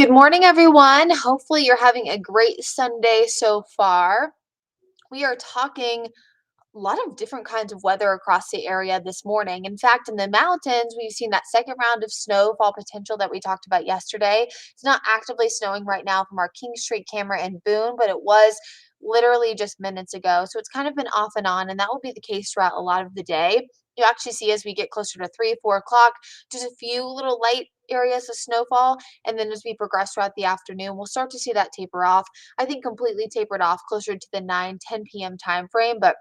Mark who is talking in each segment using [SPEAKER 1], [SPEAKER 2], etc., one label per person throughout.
[SPEAKER 1] Good morning, everyone. Hopefully, you're having a great Sunday so far. We are talking a lot of different kinds of weather across the area this morning. In fact, in the mountains, we've seen that second round of snowfall potential that we talked about yesterday. It's not actively snowing right now from our King Street camera in Boone, but it was literally just minutes ago. So it's kind of been off and on, and that will be the case throughout a lot of the day. You actually see as we get closer to 3, 4 o'clock, just a few little light areas of snowfall. And then as we progress throughout the afternoon, we'll start to see that taper off. I think completely tapered off closer to the 9, 10 p.m. time frame, but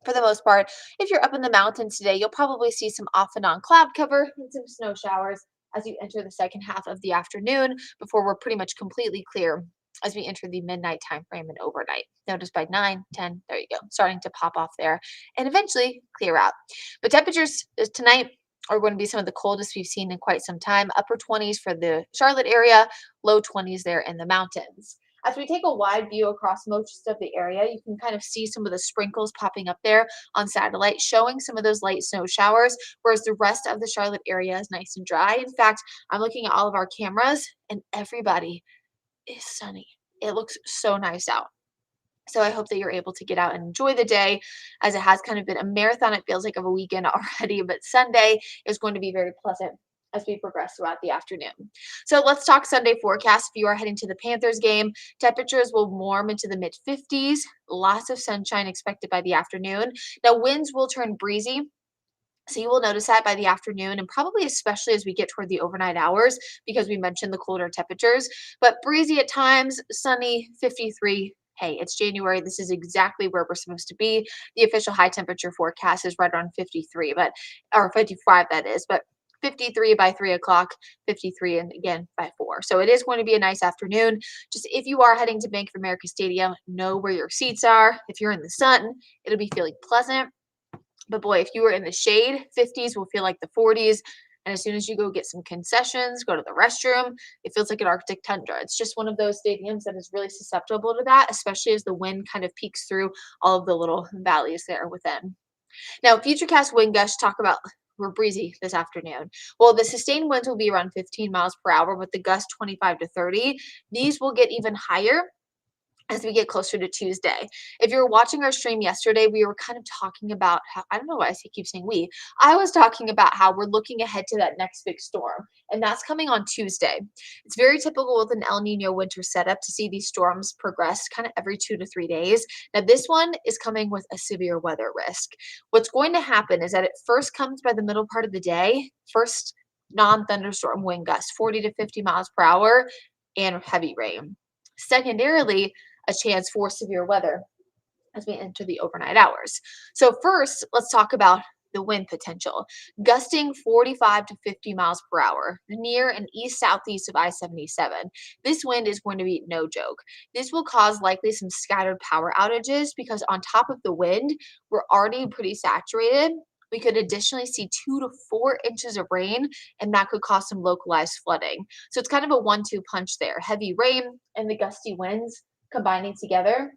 [SPEAKER 1] for the most part, if you're up in the mountains today, you'll probably see some off and on cloud cover and some snow showers as you enter the second half of the afternoon before we're pretty much completely clear as we enter the midnight time frame and overnight. Notice by 9, 10, there you go, starting to pop off there and eventually clear out. But temperatures tonight are going to be some of the coldest we've seen in quite some time. Upper 20s for the Charlotte area, low 20s there in the mountains. As we take a wide view across most of the area, you can kind of see some of the sprinkles popping up there on satellite, showing some of those light snow showers, whereas the rest of the Charlotte area is nice and dry. In fact, I'm looking at all of our cameras, and everybody is sunny. It looks so nice out. So I hope that you're able to get out and enjoy the day as it has kind of been a marathon. It feels like of a weekend already, but Sunday is going to be very pleasant as we progress throughout the afternoon. So let's talk Sunday forecast. If you are heading to the Panthers game, temperatures will warm into the mid 50s. Lots of sunshine expected by the afternoon. Now, winds will turn breezy. So you will notice that by the afternoon and probably especially as we get toward the overnight hours because we mentioned the colder temperatures, but breezy at times, sunny 53. Hey, it's January. This is exactly where we're supposed to be. The official high temperature forecast is right around 53, but or 55 that is, but 53 by 3 o'clock, 53 and again by 4. So it is going to be a nice afternoon. Just if you are heading to Bank of America Stadium, know where your seats are. If you're in the sun, it'll be feeling pleasant. But boy, if you were in the shade, 50s will feel like the 40s. And as soon as you go get some concessions, go to the restroom, it feels like an Arctic tundra. It's just one of those stadiums that is really susceptible to that, especially as the wind kind of peeks through all of the little valleys there within. Now, Futurecast wind gusts talk about we're breezy this afternoon. Well, the sustained winds will be around 15 miles per hour with the gust 25 to 30. These will get even higher as we get closer to Tuesday. If you were watching our stream yesterday, we were kind of talking about how, I don't know why keep saying we. I was talking about how we're looking ahead to that next big storm, and that's coming on Tuesday. It's very typical with an El Nino winter setup to see these storms progress kind of every 2 to 3 days. Now, this one is coming with a severe weather risk. What's going to happen is that it first comes by the middle part of the day, first non-thunderstorm wind gusts, 40 to 50 miles per hour, and heavy rain. Secondarily, a chance for severe weather as we enter the overnight hours. So first, let's talk about the wind potential. Gusting 45 to 50 miles per hour near and east-southeast of I-77. This wind is going to be no joke. This will cause likely some scattered power outages because on top of the wind, we're already pretty saturated. We could additionally see 2 to 4 inches of rain, and that could cause some localized flooding. So it's kind of a 1-2 punch there. Heavy rain and the gusty winds combining together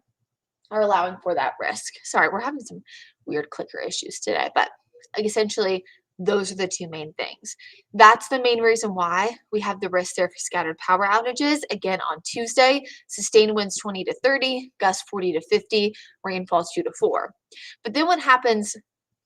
[SPEAKER 1] are allowing for that risk. Sorry, we're having some weird clicker issues today, but essentially, those are the two main things. That's the main reason why we have the risk there for scattered power outages. Again, on Tuesday, sustained winds 20 to 30, gusts 40 to 50, rainfalls 2 to 4. But then what happens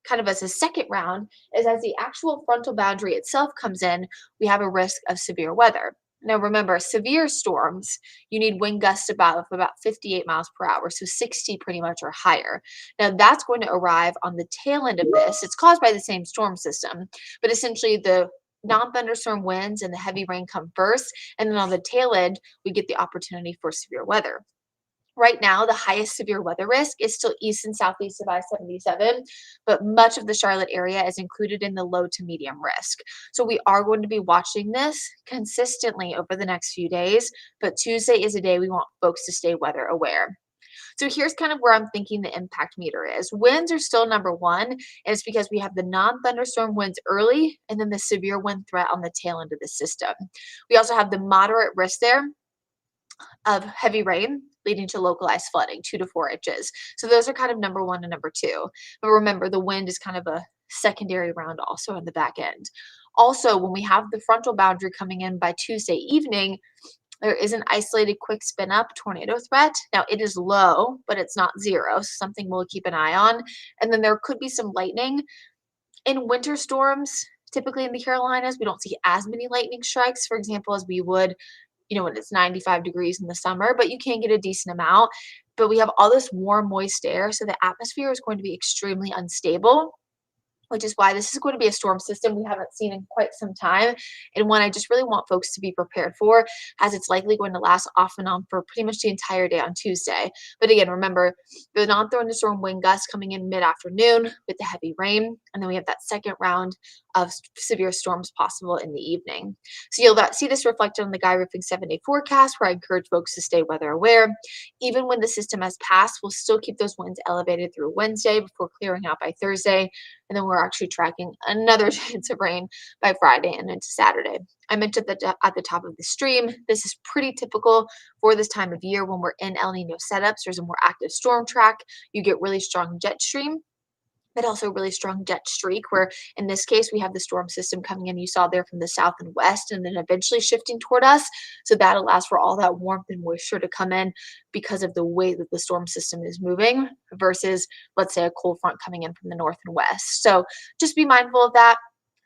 [SPEAKER 1] kind of as a second round is as the actual frontal boundary itself comes in, we have a risk of severe weather. Now remember, severe storms, you need wind gusts of about 58 miles per hour, so 60 pretty much or higher. Now that's going to arrive on the tail end of this. It's caused by the same storm system, but essentially the non-thunderstorm winds and the heavy rain come first, and then on the tail end, we get the opportunity for severe weather. Right now, the highest severe weather risk is still east and southeast of I-77, but much of the Charlotte area is included in the low to medium risk. So we are going to be watching this consistently over the next few days, but Tuesday is a day we want folks to stay weather aware. So here's kind of where I'm thinking the impact meter is. Winds are still number one, and it's because we have the non-thunderstorm winds early and then the severe wind threat on the tail end of the system. We also have the moderate risk there of heavy rain leading to localized flooding, 2 to 4 inches. So those are kind of number one and number two. But remember, the wind is kind of a secondary round also in the back end. Also, when we have the frontal boundary coming in by Tuesday evening, There is an isolated quick spin up tornado threat. Now it is low, but it's not zero, so something we'll keep an eye on. And then there could be some lightning. In winter storms, typically in the Carolinas, we don't see as many lightning strikes, for example, as we would, when it's 95 degrees in the summer, but you can get a decent amount. But we have all this warm, moist air, so the atmosphere is going to be extremely unstable, which is why this is going to be a storm system we haven't seen in quite some time, and one I just really want folks to be prepared for, as it's likely going to last off and on for pretty much the entire day on Tuesday. But again, remember, the non-thunderstorm wind gusts coming in mid-afternoon with the heavy rain, and then we have that second round of severe storms possible in the evening. So you'll see this reflected on the Guy Roofing 7-day forecast, where I encourage folks to stay weather aware. Even when the system has passed, we'll still keep those winds elevated through Wednesday before clearing out by Thursday. And then we're actually tracking another chance of rain by Friday and into Saturday. I mentioned that at the top of the stream, this is pretty typical for this time of year when we're in El Nino setups. There's a more active storm track. You get really strong jet stream, but also really strong jet streak, where in this case we have the storm system coming in, you saw there, from the south and west, and then eventually shifting toward us. So that allows for all that warmth and moisture to come in because of the way that the storm system is moving versus, let's say, a cold front coming in from the north and west. So just be mindful of that.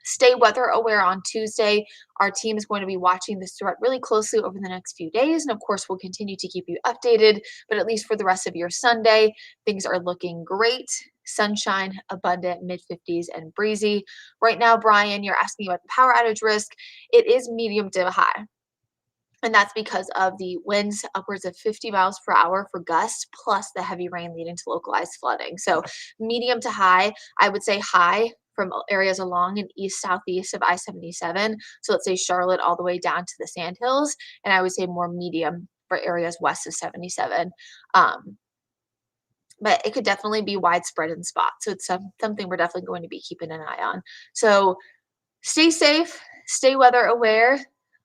[SPEAKER 1] Stay weather aware on Tuesday. Our team is going to be watching this threat really closely over the next few days. And of course, we'll continue to keep you updated. But at least for the rest of your Sunday, things are looking great. Sunshine, abundant, mid 50s, and breezy. Right now, Brian, you're asking about the power outage risk. It is medium to high. And that's because of the winds upwards of 50 miles per hour for gusts, plus the heavy rain leading to localized flooding. So medium to high, I would say high from areas along and east southeast of I-77. So let's say Charlotte all the way down to the Sandhills. And I would say more medium for areas west of 77. But it could definitely be widespread in spots. So it's something we're definitely going to be keeping an eye on. So stay safe, stay weather aware.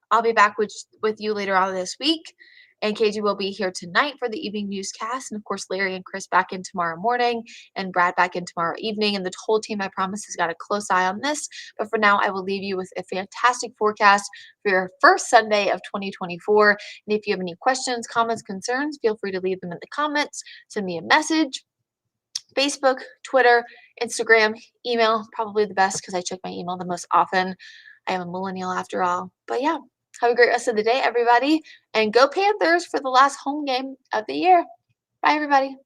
[SPEAKER 1] I'll be back with you later on this week. And KG will be here tonight for the evening newscast. And of course, Larry and Chris back in tomorrow morning and Brad back in tomorrow evening. And the whole team, I promise, has got a close eye on this. But for now, I will leave you with a fantastic forecast for your first Sunday of 2024. And if you have any questions, comments, concerns, feel free to leave them in the comments. Send me a message. Facebook, Twitter, Instagram, email, probably the best because I check my email the most often. I am a millennial after all. But yeah, have a great rest of the day, everybody. And go Panthers for the last home game of the year. Bye, everybody.